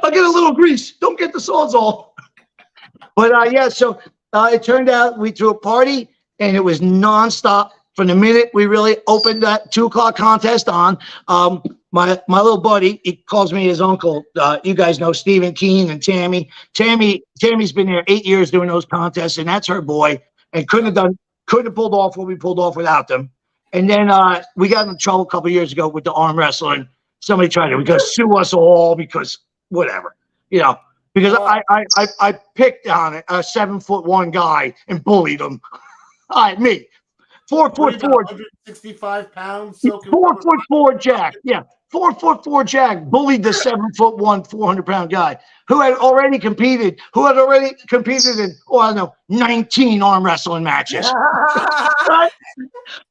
I'll get a little grease. Don't get the sawzall. But so it turned out we threw a party and it was nonstop from the minute we really opened that 2 o'clock contest on. My little buddy, he calls me his uncle. You guys know Stephen Keen and Tammy. Tammy's been there 8 years doing those contests, and that's her boy. And couldn't have pulled off what we pulled off without them. And then we got in trouble a couple of years ago with the arm wrestling. Somebody tried to sue us all because whatever, because I picked on it, a 7'1" guy and bullied him. Me. 4'4", 165 pounds. 4'4" Jack. Yeah, 4'4" Jack bullied the 7'1", 400-pound guy who had already competed in 19 arm wrestling matches. Right?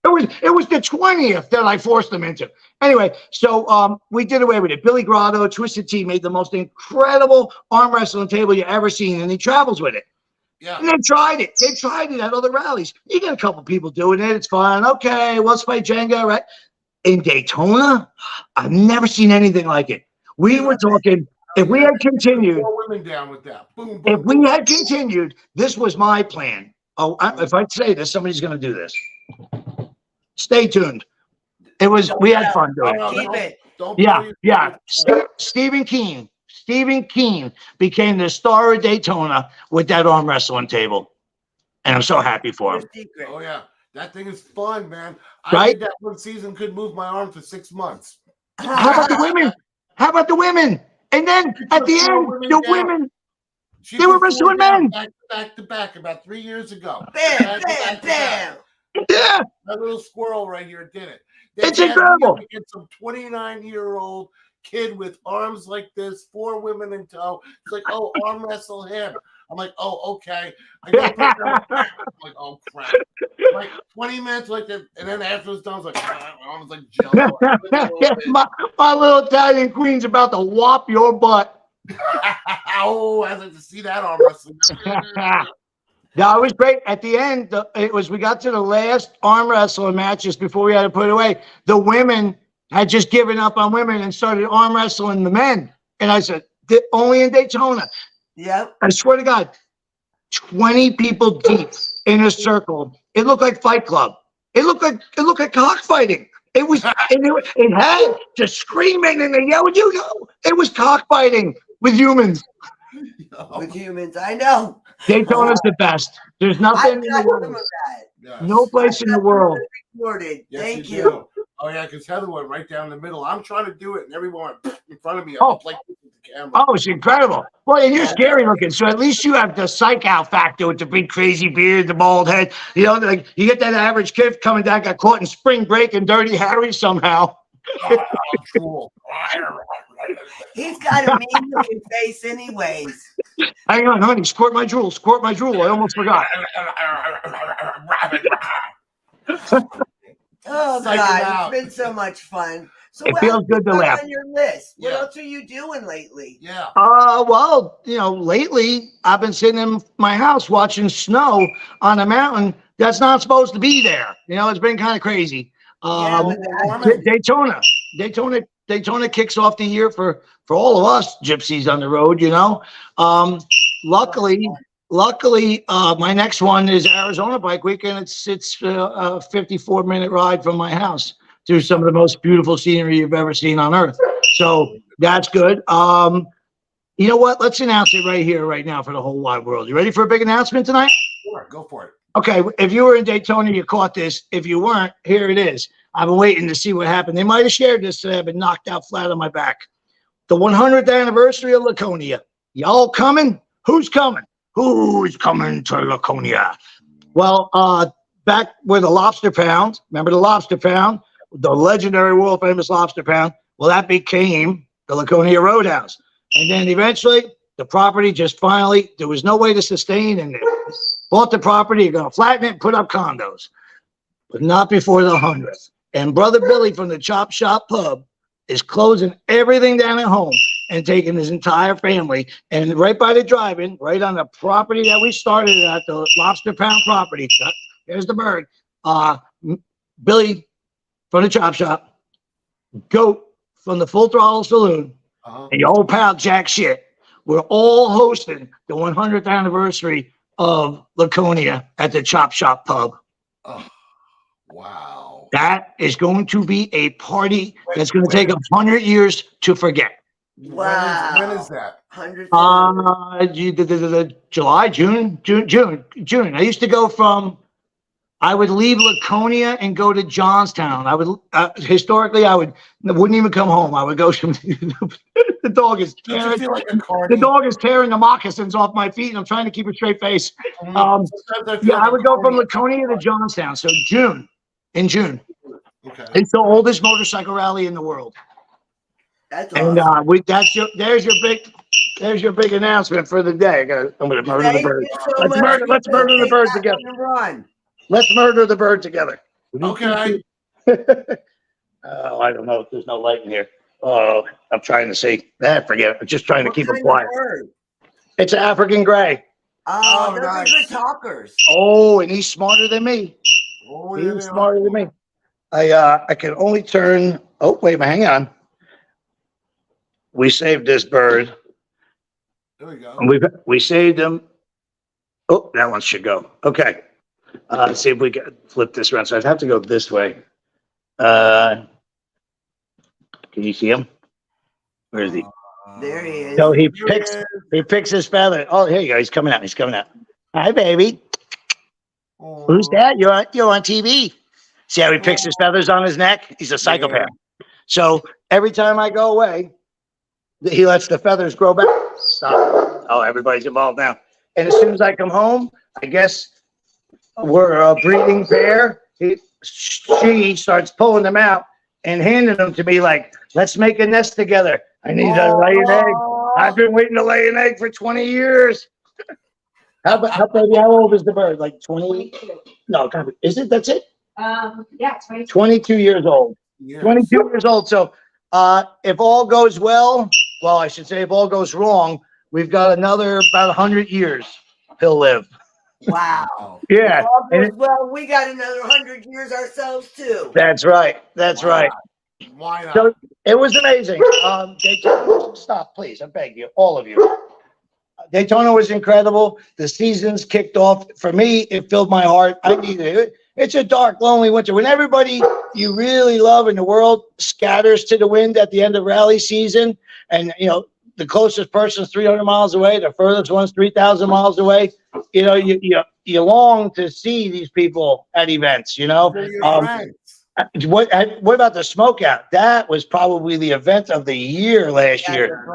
It was the 20th that I forced him into. Anyway, so we did away with it. Billy Grotto, Twisted Tea, made the most incredible arm wrestling table you ever seen, and he travels with it. Yeah. And they tried it. They tried it at other rallies. You get a couple people doing it. It's fine. Okay, let's play Jenga, right? In Daytona, I've never seen anything like it. We were talking, if we had continued, 4 women down with that. Boom, boom, if we had continued, this was my plan. Oh, if I say this, somebody's going to do this. Stay tuned. We had fun doing it. Yeah. Stephen Keen became the star of Daytona with that arm wrestling table. And I'm so happy for him. Oh, yeah. That thing is fun, man. Right? I did that one season, could move my arm for 6 months. How about the women? And then at the Four end, women the down. women, She they were put four wrestling down men. back to back about 3 years ago. Bam, Back to bam, back to back. bam. Yeah, My little squirrel right here did it. It's had me incredible. up against some 29-year-old kid with arms like this, 4 women in tow. It's like, oh, arm wrestle him. I'm like, oh, okay. I go put down the back. I'm like, oh crap. Like 20 minutes like that, and then after it's done, I was like, I was like jello. my little Italian queen's about to whop your butt. Oh, I'd like to see that arm wrestling. No, it was great. At the end, we got to the last arm wrestling match just before we had to put it away. The women had just given up on women and started arm wrestling the men. And I said, only in Daytona. Yep. I swear to God, 20 people deep in a circle. It looked like Fight Club. It looked like cockfighting. It was, and it had the screaming and the yelling. You know, it was cockfighting with humans. With humans, I know. Daytona's the best. There's I nothing in got the world. some of that. Yes. No place in the world. Recorded. Yes, Thank you you. do. Oh yeah, because Heather went right down the middle. I'm trying to do it, and everyone went in front of me. Oh. Up like this with the camera. Oh, it's incredible. Well, and you're scary looking, so at least you have the psych out factor with the big crazy beard, the bald head. You know, like you get that average kid coming down, got caught in spring break and Dirty Harry somehow. Cool. He's got a mean looking face, anyways. Hang on, honey, squirt my drool, squirt my drool. I almost forgot. Oh Psych it God, out. it's been so much fun. So It what feels else good to is laugh. on your list? What Yeah. else are you doing lately? Yeah. Well, you know, lately I've been sitting in my house watching snow on a mountain that's not supposed to be there. You know, it's been kind of crazy. Yeah, with that. Daytona kicks off the year for all of us gypsies on the road, you know. Luckily, my next one is Arizona Bike Week, and it's a 54-minute ride from my house through some of the most beautiful scenery you've ever seen on earth. So that's good. You know what? Let's announce it right here, right now for the whole wide world. You ready for a big announcement tonight? Sure, go for it. Okay, if you were in Daytona, you caught this. If you weren't, here it is. I've been waiting to see what happened. They might have shared this today. I've been knocked out flat on my back. The 100th anniversary of Laconia. Y'all coming? Who's coming? Who's coming to Laconia? Well, back where the Lobster Pound, remember the Lobster Pound? The legendary world famous Lobster Pound. Well, that became the Laconia Roadhouse. And then eventually, the property just finally, there was no way to sustain, and they bought the property, you're going to flatten it and put up condos. But not before the 100th. And Brother Billy from the Chop Shop Pub is closing everything down at home and taking his entire family. And right by the drive-in, right on the property that we started at, the Lobster Pound property. There's the bird. Billy from the Chop Shop, Goat from the Full Throttle Saloon, and your old pal Jack Shit. We're all hosting the 100th anniversary of Laconia at the Chop Shop Pub. Oh, wow. That is going to be a party that's going to take 100 years to forget. Wow. When is that? 100. July, June. I used to go I would leave Laconia and go to Johnstown. I would historically, I wouldn't even come home. I would go to the dog is Don't you tearing, feel like a the carny? dog is tearing the moccasins off my feet, and I'm trying to keep a straight face. Sometimes I feel Yeah, like I a would go from carny. Laconia to Johnstown. So June. Okay. It's the oldest motorcycle rally in the world. That's And awesome. there's your big announcement for the day. I'm gonna murder the Thank bird. you so much. Let's murder the bird Take that together. one and run. Let's murder the bird together. Okay. Oh, I don't know. There's no light in here. Oh, I'm trying to see. Forget it. I'm just trying to What keep it kind of quiet. bird? It's an African gray. Oh, Oh, those nice. are good talkers. Oh, and he's smarter than me. Oh, yeah, He's they smarter are. than me. I can only turn. Oh, wait a minute. Hang on. We saved this bird. There we go. And we saved him. Oh, that one should go. Okay. Let's see if we can flip this around. So I'd have to go this way. Can you see him? Where is he? There he is. So he There picks his feather. Oh, here you go. He's coming out. Hi, baby. Oh. Who's that? You're on TV. See how he picks his feathers on his neck? He's a psychopath. So every time I go away, he lets the feathers grow back. Stop. Oh, everybody's involved now. And as soon as I come home, I guess we're a breeding pair. She starts pulling them out and handing them to me like, let's make a nest together. I need to lay an egg. I've been waiting to lay an egg for 20 years. How old is the bird? Like 20? No, is it? That's it? Yeah, 22 years old. Yes. 22 years old. So if all goes well, I should say if all goes wrong, we've got another about 100 years he'll live. Wow. Yeah. Well, we got another 100 years ourselves too. That's right. That's right. Why not? So it was amazing. Daytona, stop, please. I beg you, all of you. Daytona was incredible. The seasons kicked off. For me, it filled my heart. I needed it. It's a dark, lonely winter. When everybody you really love in the world scatters to the wind at the end of rally season, and the closest person's 300 miles away, the furthest one's 3,000 miles away. You long to see these people at events. What about the smoke out? That was probably the event of the year last year.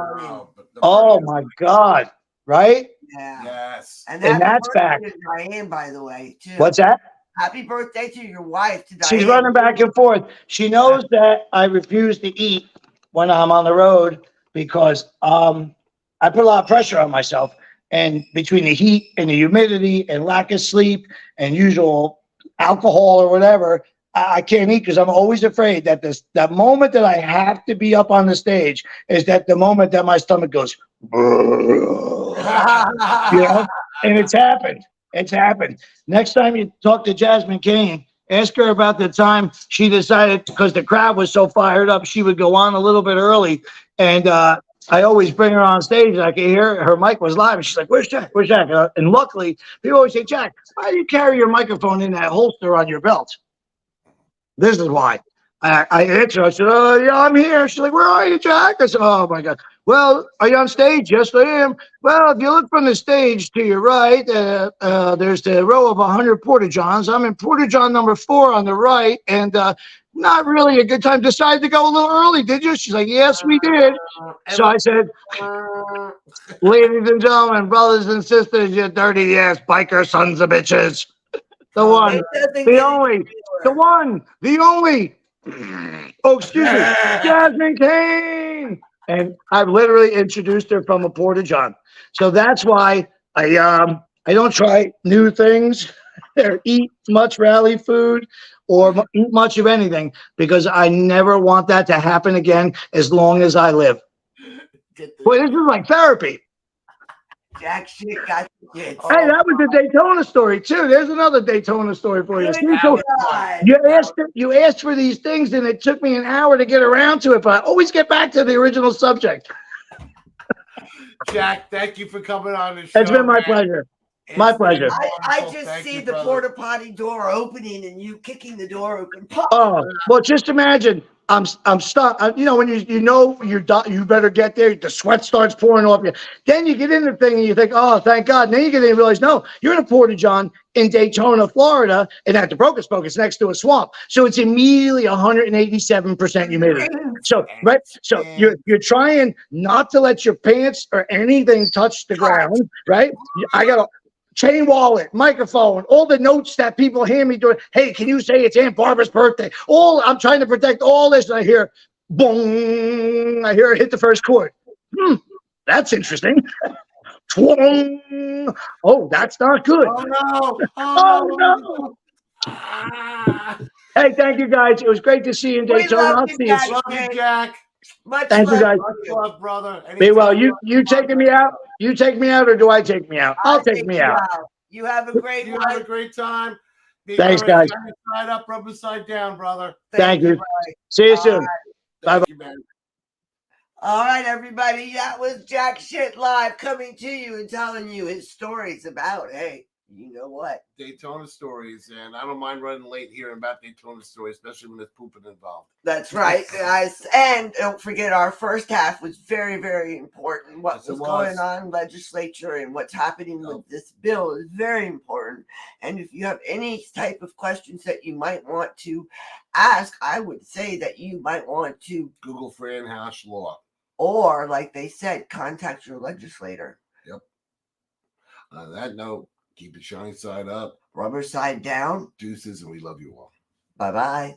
Oh my God! Right? Yeah. Yes. And that's back. To Diane, by the way, too. What's that? Happy birthday to your wife, to Diane. She's running back and forth. She knows that I refuse to eat when I'm on the road because I put a lot of pressure on myself. And between the heat and the humidity and lack of sleep and usual alcohol or whatever, I can't eat because I'm always afraid that that moment that I have to be up on the stage is that the moment that my stomach goes, and it's happened. It's happened. Next time you talk to Jasmine Kane, ask her about the time she decided, because the crowd was so fired up, she would go on a little bit early. And I always bring her on stage. I can hear her mic was live. And she's like, where's Jack? Where's Jack? And luckily, people always say, Jack, why do you carry your microphone in that holster on your belt? This is why. I answer. I said, oh, yeah, I'm here. She's like, where are you, Jack? I said, oh, my God. Well, are you on stage? Yes, I am. Well, if you look from the stage to your right, there's the row of 100 Porta-Johns. I'm in Porta-John number 4 on the right, and not really a good time. Decided to go a little early, did you? She's like, yes, we did. So I said, ladies and gentlemen, brothers and sisters, you dirty ass biker sons of bitches. The one, the only, the one, the only. Oh, excuse me, Jasmine Kane. And I've literally introduced her from a Porta-John. So that's why I don't try new things or eat much rally food or eat much of anything because I never want that to happen again as long as I live. Well, this is like therapy. Jack shit got the kids. Hey, that was the Daytona story too. There's another Daytona story for you. So you asked for these things, and it took me an hour to get around to it, but I always get back to the original subject. Jack, thank you for coming on the show. It's been my pleasure. My pleasure. I just see the porta potty door opening and you kicking the door open. Oh, well, just imagine. I'm stuck. When you better get there. The sweat starts pouring off you. Then you get in the thing and you think, oh, thank God. And then you get in and realize, no, you're in a Porta-John in Daytona, Florida, and at the Brocas Spoke, it's next to a swamp. So it's immediately 187% humidity. So right, so you're trying not to let your pants or anything touch the ground, right? I got a chain wallet, microphone, all the notes that people hand me doing. Hey, can you say it's Aunt Barbara's birthday? I'm trying to protect all this. And I hear, boom. I hear it hit the first chord. That's interesting. Twong. Oh, that's not good. Oh, no. Oh, no. Hey, thank you, guys. It was great to see you in Daytona. I'll see you. Love you, Jack. Thank you, guys. Much love, brother. Be well. You taking me out? You take me out, or do I take me out? I'll take me out. You have a great one. Have a great time. Thanks, guys. Side up, rubber side down, brother. Thank you. See you soon. Bye-bye. All right, everybody. That was Jack Shit Live coming to you and telling you his stories about, hey, you know what? Daytona stories. And I don't mind running late hearing about Daytona stories, especially when there's pooping involved. That's right, guys. And don't forget, our first half was very, very important. What was going on in legislature and what's happening with this bill is very important. And if you have any type of questions that you might want to ask, I would say that you might want to Google Fran Hash Law. or like they said, contact your legislator. Yep. On that note, keep the shiny side up, Rubber side down. deuces, and we love you all. Bye bye.